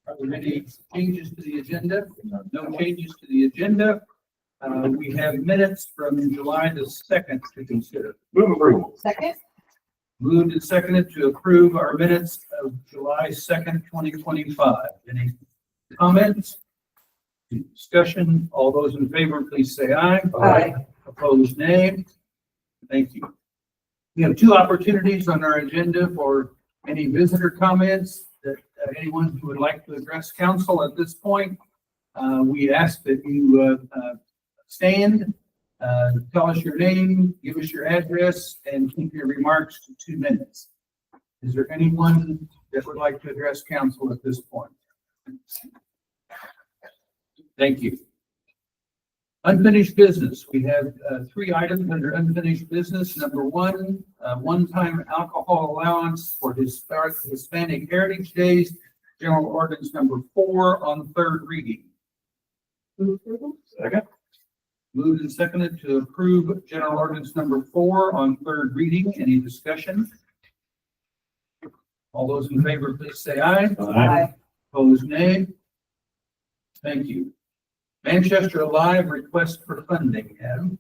Are there any changes to the agenda? No changes to the agenda. We have minutes from July the 2nd to consider. Move approval. Second? Moved and seconded to approve our minutes of July 2nd, 2025. Any comments? Discussion? All those in favor, please say aye. Aye. Opposed, nay. Thank you. We have two opportunities on our agenda for any visitor comments that anyone who would like to address council at this point. We ask that you stand, tell us your name, give us your address, and keep your remarks to 2 minutes. Is there anyone that would like to address council at this point? Thank you. Unfinished business. We have 3 items under unfinished business. Number 1, one-time alcohol allowance for Hispanic Heritage Days, General Ordinance number 4 on 3rd reading. Move approval? Second. Moved and seconded to approve General Ordinance number 4 on 3rd reading. Any discussion? All those in favor, please say aye. Aye. Opposed, nay. Thank you. Manchester Alive request for funding, Adam.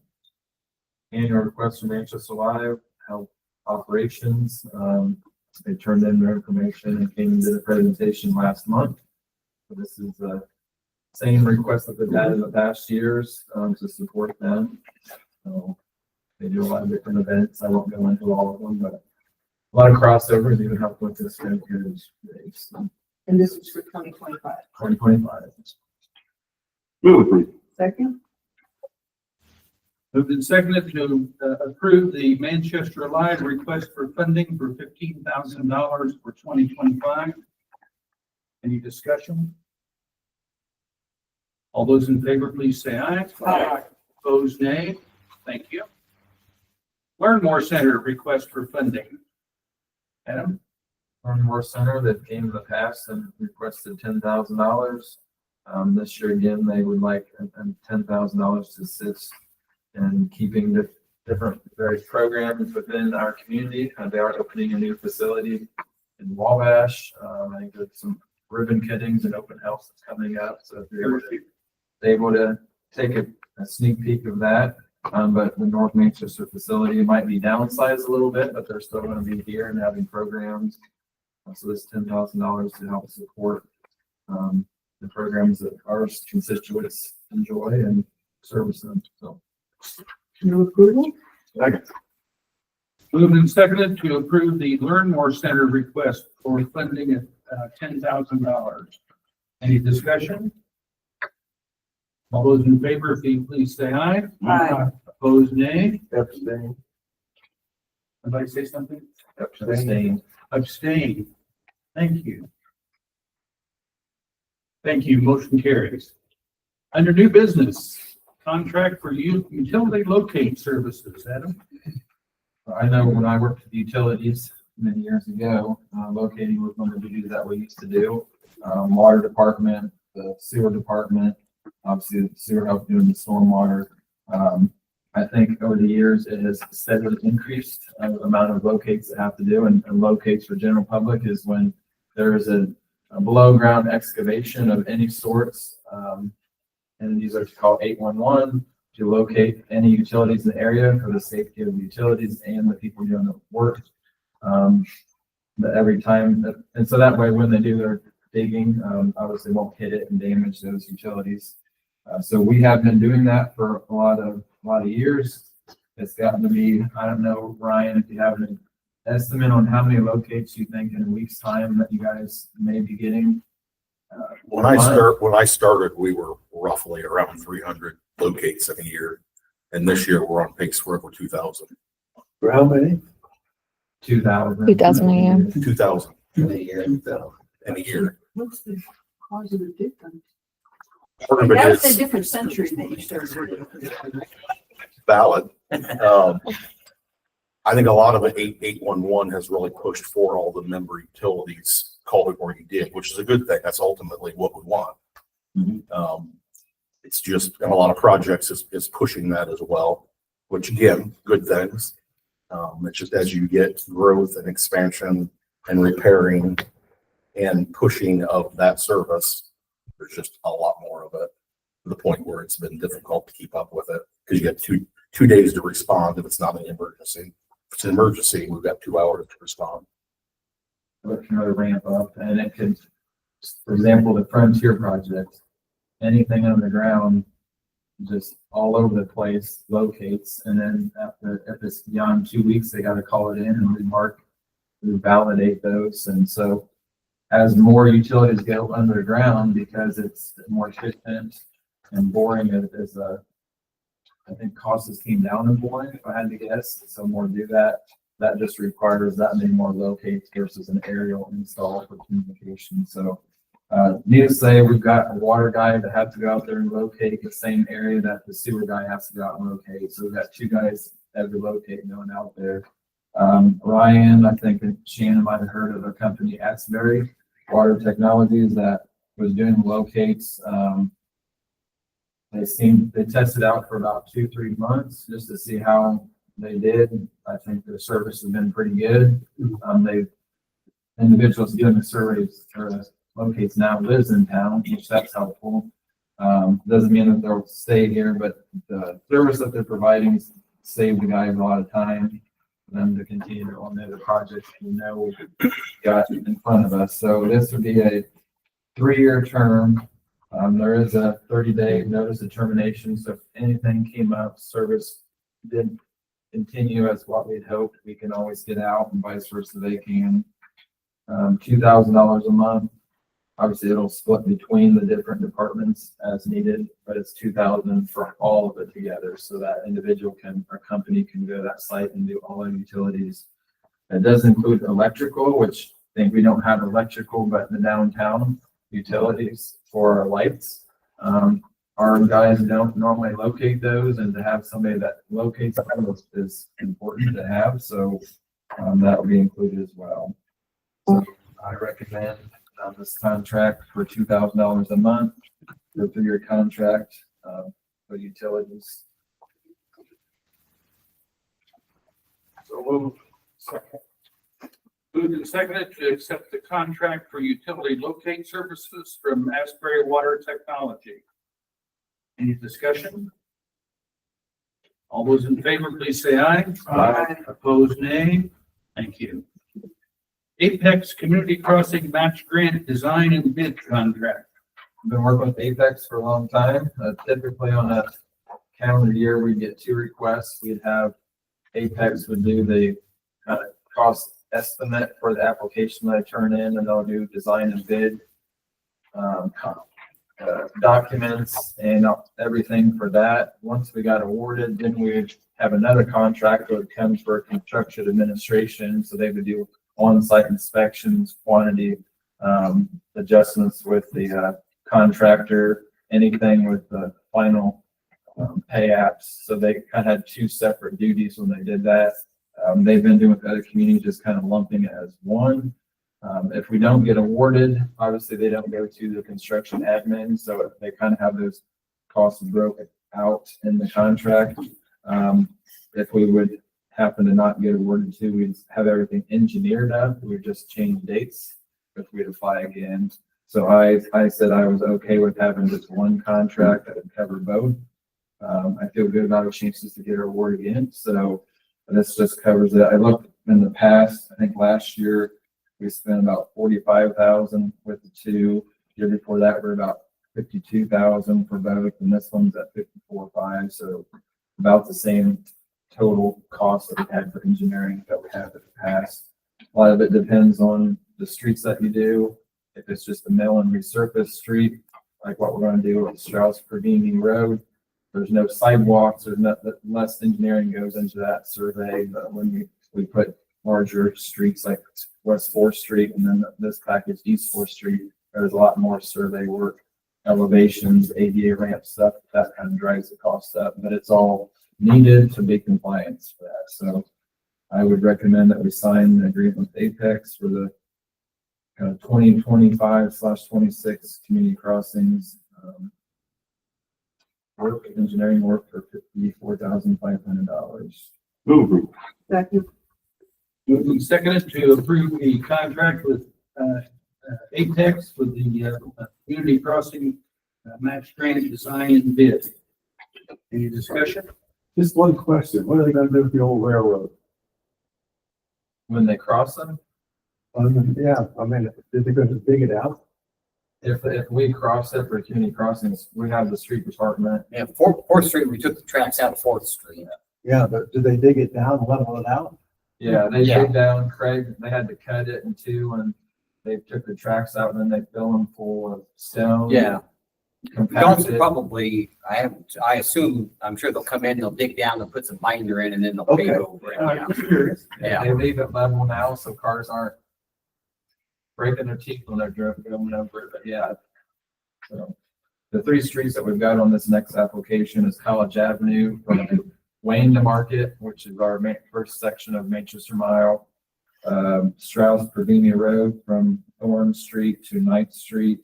Annual request from Manchester Alive Health Operations. They turned in their information and came and did a presentation last month. So this is the same request that they've had in the past years to support them. So they do a lot of different events. I won't go into all of them, but a lot of crossovers, even help with this Heritage Days. And this is for 2025. 2025. Move approval. Second? Moved and seconded to approve the Manchester Alive request for funding for $15,000 for 2025. Any discussion? All those in favor, please say aye. Aye. Opposed, nay. Thank you. Learn More Center request for funding. Adam? Learn More Center that came in the past and requested $10,000. This year again, they would like $10,000 to assist in keeping the different various programs within our community. They are opening a new facility in Wabash. I think there's some ribbon cuttings and open house that's coming up. So if you're able to take a sneak peek of that. But the North Manchester facility might be downsized a little bit, but they're still going to be here and having programs. So this $10,000 to help support the programs that our constituents enjoy and service them. So Move approval? Second. Moved and seconded to approve the Learn More Center request for funding at $10,000. Any discussion? All those in favor, if you please say aye. Aye. Opposed, nay. abstain. Somebody say something? Abstain. Abstain. Thank you. Thank you. Motion carries. Under new business, contract for utility locate services. Adam? I know when I worked with utilities many years ago, locating was one of the duties that we used to do. Water department, the sewer department, obviously the sewer help doing the stormwater. I think over the years, it has steadily increased the amount of locates that have to do, and locates for general public is when there is a below ground excavation of any sorts. And these are called 811 to locate any utilities in the area for the safety of the utilities and the people doing the work. But every time, and so that way when they do their digging, obviously won't hit it and damage those utilities. So we have been doing that for a lot of years. It's gotten to be, I don't know, Ryan, if you have an estimate on how many locates you think in a week's time that you guys may be getting. When I started, we were roughly around 300 locates in a year. And this year we're on pace for over 2,000. For how many? 2,000. 2,000 a year. 2,000 In a year. in a year. What's the cause of the difference? Part of it That's a is different century that you started. valid. I think a lot of it, 811 has really pushed for all the member utilities, call it where you did, which is a good thing. That's ultimately what we want. It's just, and a lot of projects is pushing that as well, which again, good things. It's just as you get growth and expansion and repairing, and pushing of that service, there's just a lot more of it to the point where it's been difficult to keep up with it because you got two days to respond if it's not an emergency. If it's an emergency, we've got 2 hours to respond. Look for another ramp up, and it could, for example, the Frontier project, anything underground, just all over the place locates, and then after, if it's beyond 2 weeks, they gotta call it in and we validate those, and so as more utilities go underground, because it's more efficient and boring is I think costs came down in boring, if I had to guess, so more do that. That just requires that many more locates versus an aerial install for communication. So, needless to say, we've got a water guy that had to go out there and locate the same area that the sewer guy has to go out and locate. So we've got 2 guys every locate going out there. Ryan, I think that Shannon might have heard of a company, Asbury Water Technologies, that was doing locates. They tested out for about 2-3 months just to see how they did. I think their service has been pretty good. Individuals doing the surveys or locates now lives in town, which that's helpful. Doesn't mean that they'll stay here, but the service that they're providing saved the guys a lot of time for them to continue on the other projects we know we got in front of us. So this would be a 3-year term. There is a 30-day notice of termination. So if anything came up, service didn't continue as what we'd hoped, we can always get out, and vice versa they can. $2,000 a month. Obviously it'll split between the different departments as needed, but it's $2,000 for all of it together. So that individual or company can go to that site and do all the utilities. It does include electrical, which I think we don't have electrical, but the downtown utilities for our lights. Our guys don't normally locate those, and to have somebody that locates them is important to have. So that will be included as well. So I recommend this contract for $2,000 a month for a 3-year contract for utilities. So we'll move and seconded to accept the contract for utility locate services from Asbury Water Technology. Any discussion? All those in favor, please say aye. Aye. Opposed, nay. Thank you. Apex Community Crossing Match Grant Design and Bid Contract. I've been working with Apex for a long time. Typically on a calendar year, we get 2 requests. We'd have Apex would do the cost estimate for the application that I turn in, and they'll do design and bid documents and everything for that. Once we got awarded, then we'd have another contract that would come for construction administration. So they would do on-site inspections, quantity adjustments with the contractor, anything with the final pay apps. So they kind of had 2 separate duties when they did that. They've been doing with other communities, just kind of lumping it as one. If we don't get awarded, obviously they don't go to the construction admin. So they kind of have those costs broken out in the contract. If we would happen to not get awarded to, we'd have everything engineered up. We just change dates if we'd apply again. So I said I was okay with having just one contract that would cover both. I feel good about our chances to get our award again. So this just covers it. I looked in the past, I think last year we spent about $45,000 with the 2. The year before that, we're about $52,000 for both, and this one's at $54,500. So about the same total cost that we had for engineering that we have in the past. A lot of it depends on the streets that you do. If it's just a mill and resurface street, like what we're going to do with Strauss Perdini Road, there's no sidewalks, there's less engineering goes into that survey. But when we put larger streets like West 4th Street and then this package East 4th Street, there's a lot more survey work, elevations, ADA ramp stuff, that kind of drives the cost up, but it's all needed to be compliant for that. So I would recommend that we sign an agreement with Apex for the 2025/26 community crossings work, engineering work for $54,500. Move approval. Second. Moved and seconded to approve the contract with Apex with the community crossing match grant design and bid. Any discussion? Just one question. What are they gonna do with the old railroad? When they cross them, Yeah, I mean, is they gonna dig it out? if we cross it for community crossings, we have the street department. Yeah, Fourth Street, we took the tracks out of Fourth Street. Yeah, but do they dig it down, level it out? Yeah, they Yeah. dig down, Craig, they had to cut it in two and they took the tracks out and then they fill them full of stone. Yeah. Compact Jones it. probably, I assume, I'm sure they'll come in, they'll dig down, they'll put some binder in and then they'll pave Okay. over it. I'm just curious. Yeah. They leave it level now, so cars aren't breaking their teeth when they're going over it, but yeah. So the three streets that we've got on this next application is College Avenue from Wayne to Market, which is our first section of Manchester Mile. Strauss Provenia Road from Orange Street to Ninth Street,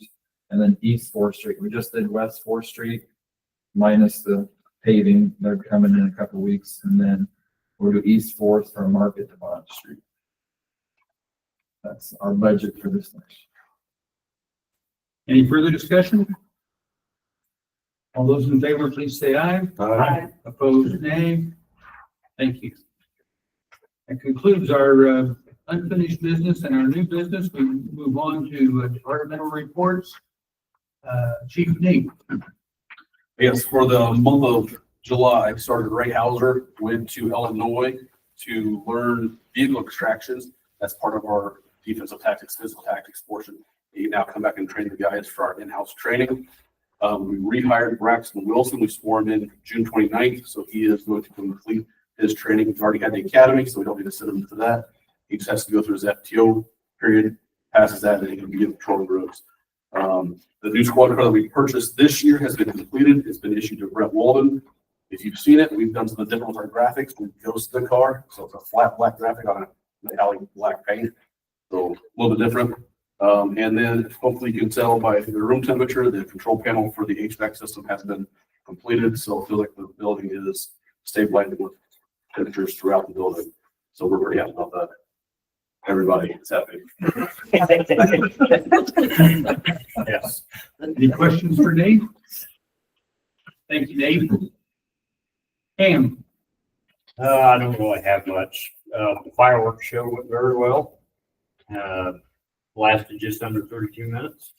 and then East Fourth Street. We just did West Fourth Street minus the paving. They're coming in a couple of weeks, and then we'll do East Fourth from Market to Bond Street. That's our budget for this next year. Any further discussion? All those in favor, please say aye. Opposed, nay. Thank you. That concludes our unfinished business and our new business. We move on to departmental reports. Chief Nate. Yes, for the month of July, started Ray Hauser, went to Illinois to learn vehicle extractions. That's part of our defensive tactics, physical tactics portion. He now come back and train the guys for our in-house training. We rehired Braxton Wilson. We swore him in June 29th, so he is going to complete his training. He's already had the academy, so we don't need to send him to that. He just has to go through his FTO period, passes that, and he can begin patrolling roads. The new squad car that we purchased this year has been completed. It's been issued to Brett Walden. If you've seen it, we've done something different with our graphics. We ghost the car, so it's a flat black graphic on a metallic black paint. So a little bit different. And then hopefully you can tell by the room temperature, the control panel for the HVAC system has been completed. So I feel like the building is stabilizing with temperatures throughout the building. So we're very happy about that. Everybody is happy. Yes. Any questions for Dave? Thank you, Dave. Cam. I don't really have much. The fireworks show went very well. Lasted just under 32 minutes.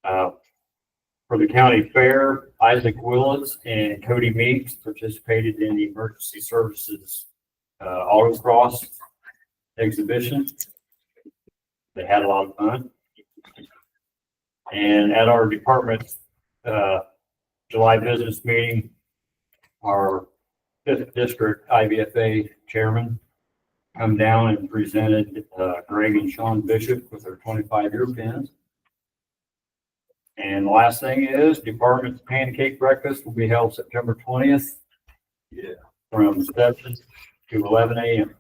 For the county fair, Isaac Willis and Cody Meeks participated in the emergency services autocross exhibition. They had a lot of fun. And at our department July business meeting, our 5th district IVFA chairman come down and presented Greg and Sean Bishop with their 25-year pins. And the last thing is department's pancake breakfast will be held September 20th. Yeah. From 7 to 11 a.m.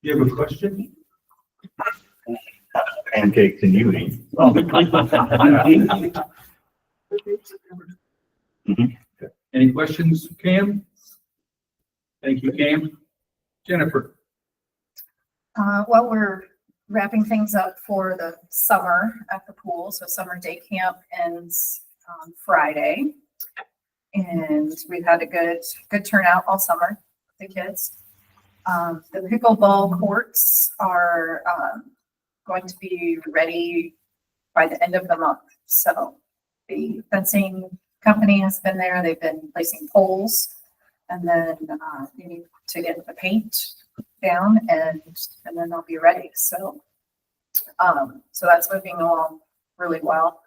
You have a question? Pancakes and you eat. Any questions, Cam? Thank you, Cam. Jennifer. Well, we're wrapping things up for the summer at the pool. So summer day camp ends on Friday. And we've had a good turnout all summer with the kids. The pickleball courts are going to be ready by the end of the month. So the fencing company has been there. They've been placing poles, and then you need to get the paint down, and then they'll be ready. So that's moving along really well.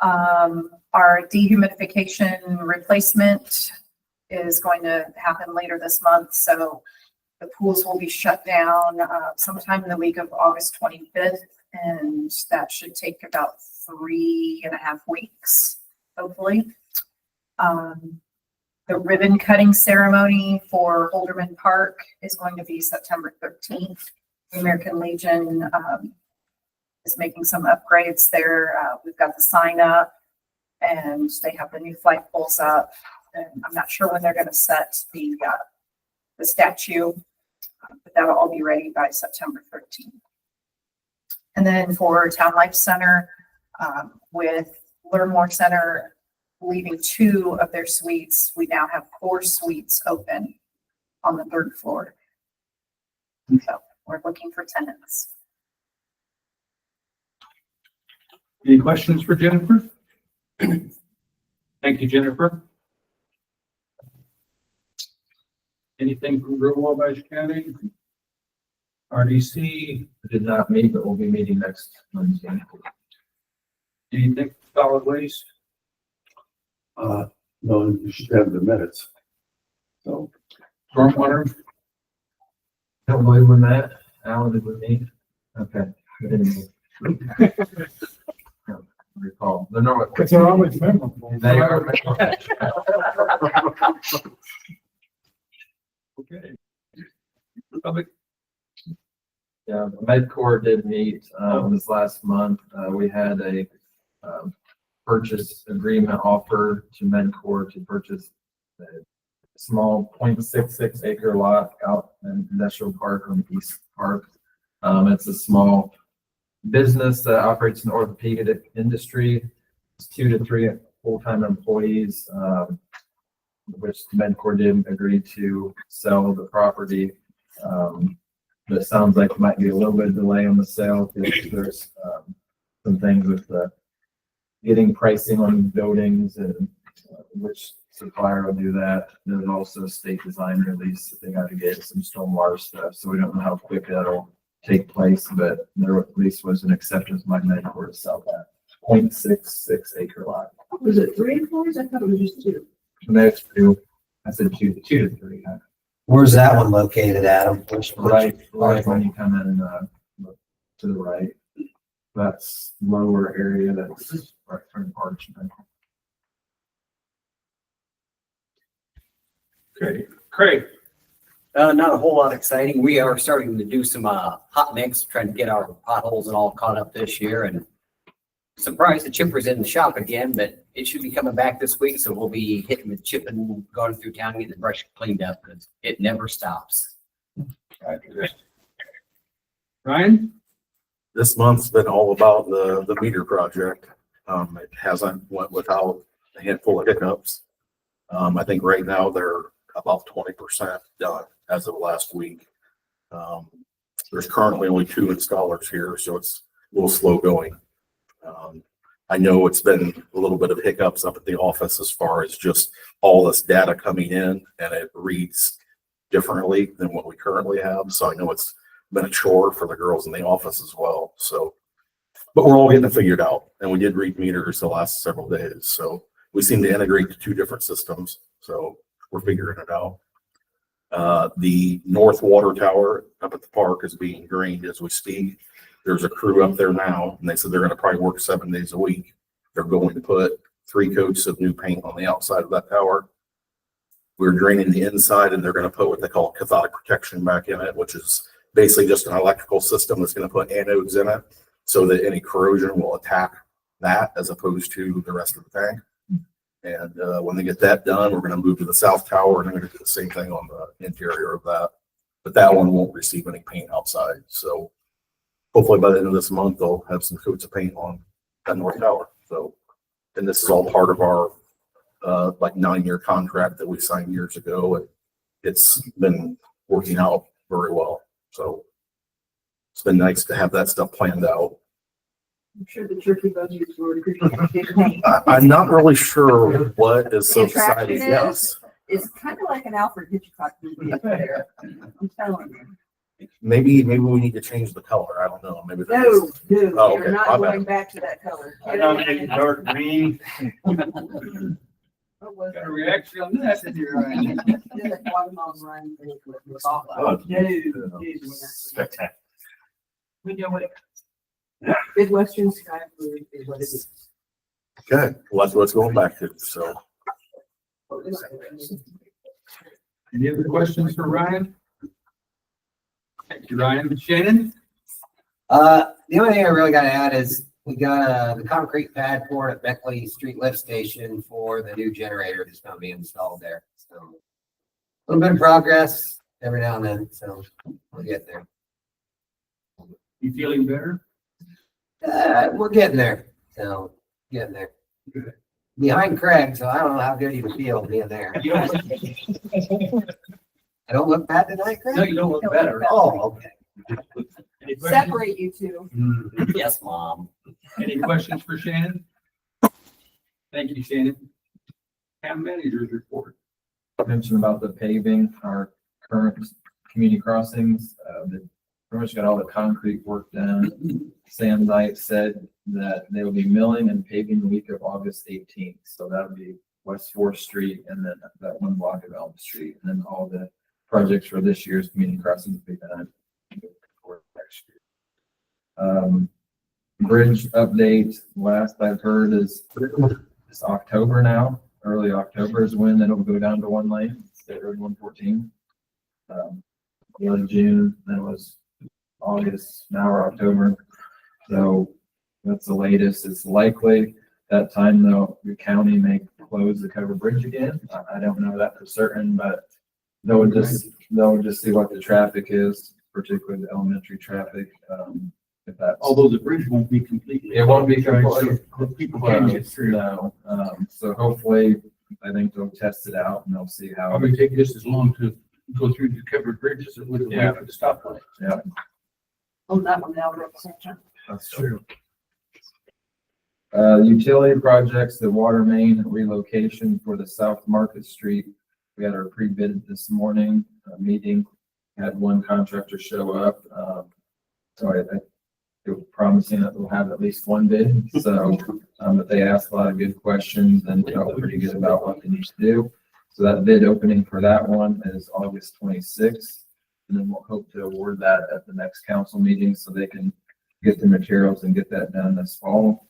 Our dehumidification replacement is going to happen later this month. So the pools will be shut down sometime in the week of August 25th, and that should take about 3.5 weeks, hopefully. The ribbon cutting ceremony for Holderman Park is going to be September 13th. The American Legion is making some upgrades there. We've got the sign up, and they have the new flag poles up. and I'm not sure when they're gonna set the statue, but that'll all be ready by September 13th. And then for Town Life Center, with Livermore Center leaving 2 of their suites, we now have 4 suites open on the 3rd floor. So we're looking for tenants. Any questions for Jennifer? Thank you, Jennifer. Anything from Rural Wabash County? RDC, Did not meet, but we'll be meeting next Wednesday. anything solid waste? No, you should have the minutes. So, Stormwater? Don't believe when that, Alan did with me. Okay. I didn't recall. They're not. they're always memorable. They are. Okay. Public, Yeah, MedCore did meet, this last month. We had a, purchase agreement offer to MedCore to purchase a small 0.66 acre lot out in Industrial Park on East Park. It's a small business that operates in the orthopedic industry. It's 2 to 3 full-time employees, which MedCore did agree to sell the property. But it sounds like it might be a little bit of delay on the sale. There's some things with getting pricing on buildings and which supplier will do that. There's also a state design release that they got to get some stormwater stuff. So we don't know how quick that'll take place, but there at least was an acceptance by MedCore to sell that 0.66 acre lot. Was it 3 floors? I thought it was just 2. And that's 2. I said 2 to 3. Where's that one located, Adam? Right when you come in, look to the right. That's lower area that's right from Archman. okay, Craig, Not a whole lot exciting. We are starting to do some, hot mix, trying to get our potholes and all caught up this year, and surprised the chipper's in the shop again, but it should be coming back this week, so we'll be hitting the chip and going through town, getting the brush cleaned up, because it never stops. Ryan? This month's been all about the meter project. It hasn't went without a handful of hiccups. I think right now they're about 20% done as of last week. There's currently only 2 installers here, so it's a little slow going. I know it's been a little bit of hiccups up at the office as far as just all this data coming in, and it reads differently than what we currently have. So I know it's been a chore for the girls in the office as well. So, but we're all getting it figured out, and we did read meters the last several days. So we seem to integrate to 2 different systems. So we're figuring it out. The North Water Tower up at the park is being drained as we speak. There's a crew up there now, and they said they're going to probably work 7 days a week. They're going to put 3 coats of new paint on the outside of that tower. We're draining the inside, and they're going to put what they call cathodic protection back in it, which is basically just an electrical system that's going to put anodes in it so that any corrosion will attack that as opposed to the rest of the tank. And when they get that done, we're going to move to the south tower, and they're going to do the same thing on the interior of that. But that one won't receive any paint outside. So hopefully by the end of this month, they'll have some coats of paint on that north tower. So, and this is all part of our like 9-year contract that we signed years ago, and it's been working out very well. So it's been nice to have that stuff planned out. I'm sure the turkey budgets were appreciated. I'm not really sure what is so The attraction exciting. is? Yes, It's kind of like an Alfred Hitchcock movie up there. I'm telling you. maybe we need to change the color. I don't know. Maybe No, that's- dude, Oh, you're okay. not My bad. going back to that color. I nominate dark green. What was Got a reaction on that, did you, Ryan? it? Then the watermelon rind thing was all out. No, dude, we're not- Spectacular. We know what. Midwestern sky blue is what it is. Okay, well, that's what it's going back to. So Any other questions for Ryan? Thank you, Ryan. Shannon? The only thing I really got to add is We got the concrete pad poured at Beckley Street Lift Station for the new generator that's gonna be installed there. So a little bit of progress every now and then, so we'll get there. You feeling better? We're getting there, so getting there. Behind Craig, so I don't know how good you feel being there. You don't, I don't look bad tonight, Craig? no, you don't look better. Oh, okay. Any questions? Separate you two. Yes, Mom. Any questions for Shannon? Thank you, Shannon. Town managers report. Mentioned about the paving, our current community crossings, they pretty much got all the concrete work done. Sam Knight said that they will be milling and paving the week of August 18th. So that'll be West 4th Street and then that one block of Elm Street. And then all the projects for this year's community crossings will be done for next year. Bridge update, last I've heard is it's October now. Early October is when it'll go down to one lane, State Road 114. Early June, then it was August, now we're October. So that's the latest. It's likely that time though, the county may close the covered bridge again. I don't know that for certain, but they'll just see what the traffic is, particularly the elementary traffic. If that's, Although the bridge won't be completely. it won't be completely So people can get through. no. So hopefully, I think they'll test it out and they'll see how. Probably take just as long to go through the covered bridges as it would Yeah. wait for the stoplight. Yeah, Oh, that one now, Rick. that's true. Utility projects, the water main relocation for the South Market Street. We had our pre-bid this morning, meeting, had one contractor show up. So I feel promising that we'll have at least one bid. So, but they asked a lot of good questions and felt pretty good about what they need to do. So that bid opening for that one is August 26th. And then we'll hope to award that at the next council meeting so they can get the materials and get that done this fall.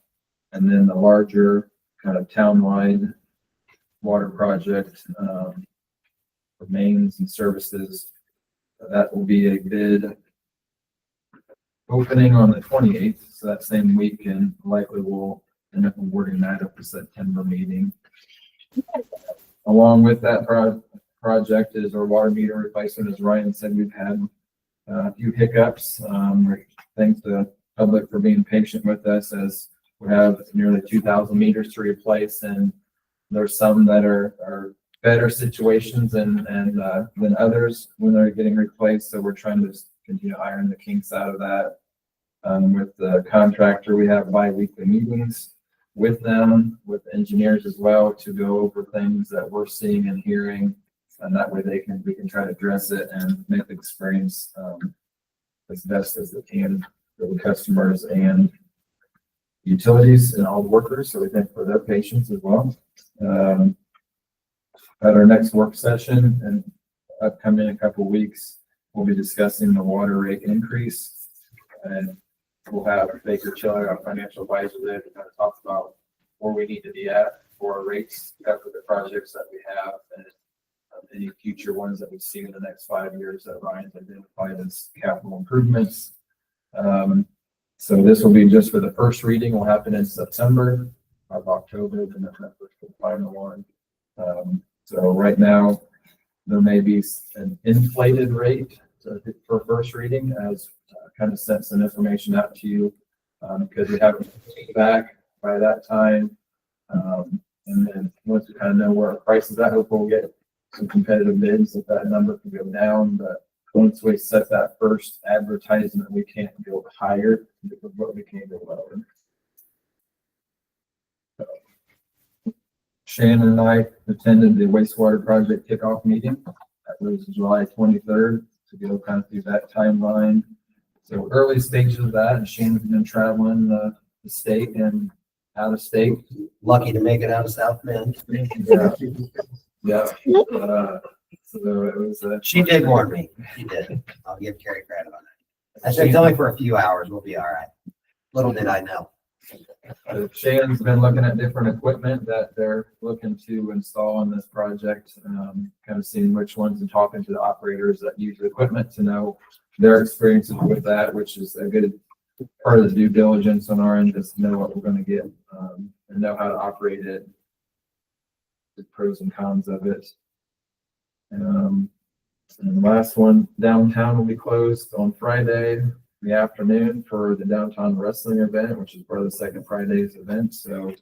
And then the larger kind of townwide water project, for mains and services, that will be a bid opening on the 28th. So that same week, and likely we'll end up awarding that at the September meeting. Along with that project is our water meter replacement. As Ryan said, we've had a few hiccups. Thanks to the public for being patient with us as we have nearly 2,000 meters to replace, and there's some that are better situations than others when they're getting replaced. So we're trying to continue to iron the kinks out of that. With the contractor, we have bi-weekly meetings with them, with engineers as well, to go over things that we're seeing and hearing. And that way we can try to address it and make the experience as best as they can for the customers and utilities and all the workers. So we thank for their patience as well. At our next work session and upcoming in a couple of weeks, we'll be discussing the water rate increase, and we'll have Baker Chiller, our financial advisor, there to kind of talk about where we need to be at for our rates, cover the projects that we have, and any future ones that we see in the next 5 years that Ryan's identified as capital improvements. So this will be just for the first reading, will happen in September of October, then the final one. So right now, there may be an inflated rate for first reading as kind of sent some information out to you because we haven't taken back by that time. And then once we kind of know where our price is at, hopefully we'll get some competitive bids if that number can go down. But once we set that first advertisement, we can't go higher because what we can't go lower. Shannon and I attended the wastewater project kickoff meeting. That was July 23rd to go kind of through that timeline. So early stages of that, and Shannon's been traveling the state and out of state. Lucky to make it out of South Bend. Yeah. So it was. She did warn me. She did. I'll give Carrie credit on that. I said, it's only for a few hours. We'll be all right. Little did I know. Shannon's been looking at different equipment that they're looking to install on this project, kind of seeing which ones and talking to the operators that use the equipment to know their experiences with that, which is a good part of the due diligence on our end is to know what we're gonna get, and know how to operate it. The pros and cons of it. And the last one, downtown will be closed on Friday, in the afternoon for the downtown wrestling event, which is part of the second Friday's event, so.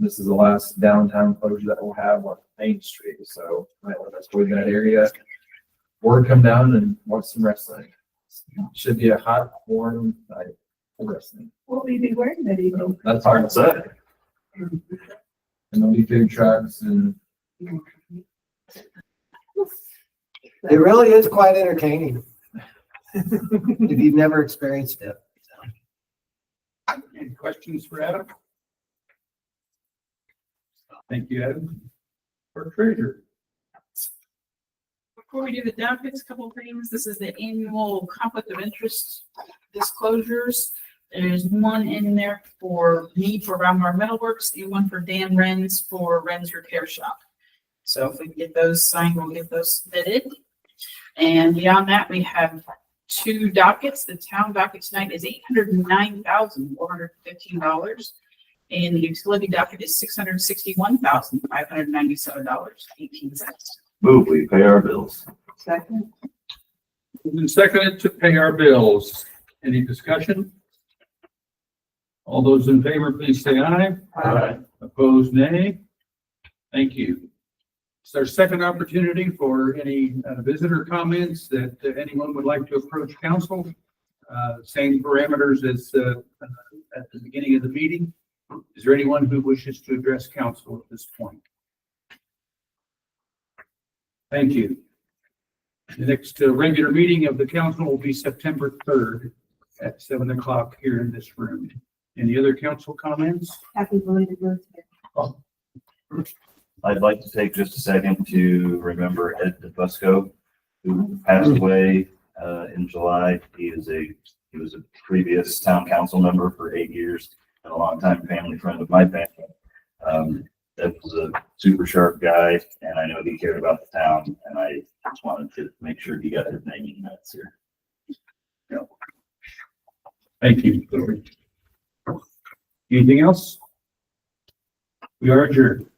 This is the last downtown closure that we'll have on Main Street, so might want to avoid that area. Or come down and watch some wrestling. Should be a hot, warm night for wrestling. What will you be wearing that evening? So that's hard to say. And there'll be food trucks and It really is quite entertaining. If you've never experienced it. Any questions for Adam? Thank you, Adam. For treasurer. Before we do the dockets, a couple of things. This is the annual conflict of interest disclosures. There's one in there for me for Valmar Metalworks and one for Dan Renz for Renz Repair Shop. So if we can get those signed, we'll get those submitted. And beyond that, we have two dockets. The town docket tonight is $809,415. And the utility docket is $661,597.18. Move, we pay our bills. Second. Moved and seconded to pay our bills. Any discussion? All those in favor, please say aye. Aye. Opposed, nay. Thank you. It's our second opportunity for any visitor comments that anyone would like to approach council. Same parameters as at the beginning of the meeting. Is there anyone who wishes to address council at this point? Thank you. The next regular meeting of the council will be September 3rd at 7 o'clock here in this room. Any other council comments? Happy belated birthday. I'd like to take just a second to remember Ed DeFusco, who passed away in July. He was a previous town council member for 8 years and a longtime family friend of my family. Ed was a super sharp guy, and I know he cared about the town, and I just wanted to make sure he got his name in minutes here. Thank you. Anything else? We are adjourned.